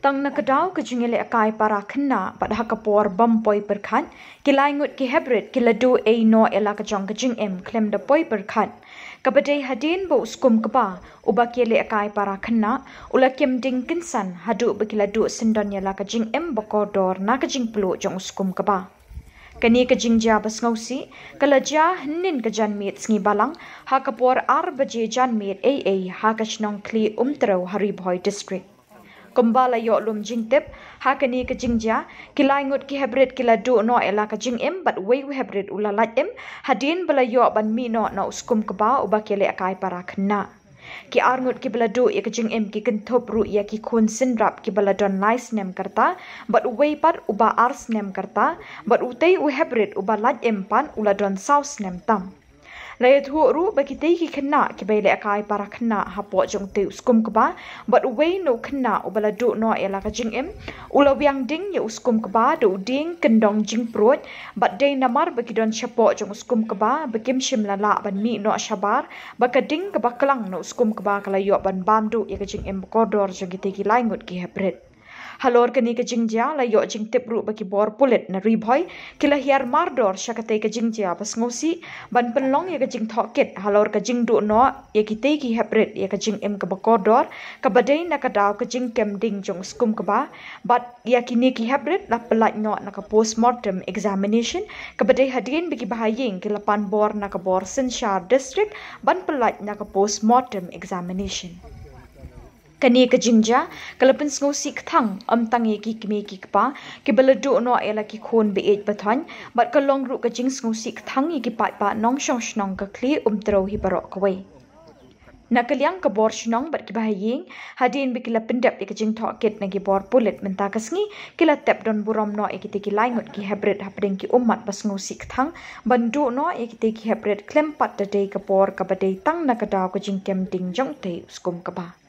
Tang nakadaw ke jingialehkai para khynnah pada hakapor bampoi pyrkhat kilai ngut ki Heprit kiladu no ela ke jong ke Jingim khlem da poi pyrkhat kabade hadien bo Skum Kba ubak ialehkai para khynnah ulakim ding kynsan haduh bekiladu syndon ela ke Jingim kordor na ke jingpluh jong Skum Kba. Kani ke jingjia sngewsih kalaja hynnin ke janmiet Sngi Balang hakapor baje janmiet ha ke Shnong Khlieh Umtrew Ri Bhoi District. Kumbala yo lum jingtip hakani ke jingjia kilai ngut ki Heprit kiladu no ela ke Jingim bat wei Heprit ulalat hadien bala yo ban mi no Skum Kba ubak ialehkai para khynnah. Ki arngut ki beladu ya ke Jingim ki kentup ru ya ki kun sindrap ki beladon lais nem karta bat wei pat uba ars nem karta bat utei Heprit uba lat pan uladon saus nem tam. Layat hu ru bagi tei ki khynnah ki ialehkai para khynnah hapo jong teu Skum Kba bat wei no khynnah ubaladu no ela ka Jingim ulawiang ding ya Skum Kba do ding kendong jingpluh bat dei namar bagi don chapo jong Skum Kba bekim shimlala ban mi no shabar bakading ka baklang no Skum Kba kalayo ban bamdu ya ka Jingim kordor jong ki laingut ki Heprit. Halor kani ke jingjia layo jingtip ru bagi bor pulit na Ri Bhoi kilahiar mardor syakate ke jingjia sngewsih ban penlong ya ke jingthokit halor ke jingdu no ya kitei ki Heprit ya ke Jingim ke kordor kabadai na kadaw ke jingkem ding jong Skum Kba bat ya kini ki Heprit la pelat no na ka postmortem examination kabadai hadien bagi bahaying ki lapan bor na ka bor Sngi District ban pelat na ka postmortem examination. Kani ke jingjia kalapan sngewsih Tang Tang ki kmi ki kpa ki beladu no ela ki khon be bathan bat kalong ru ke jing sngewsih Tang ki pat pa nong Shnong Khlieh Umtrew hi barok kawai. Nakaliang ke bor Shnong bat ki bahaying hadien bikila pendap ki jing thokit na ki bor pulit menta kasngi kila tep don burom no ki ki laingut ki Heprit hapding ki umat sngewsih Tang bandu no ki ki Heprit khlem pat da dei ke bor ka badai Tang nakadaw ke jingkem ding jong teu Skum Kba.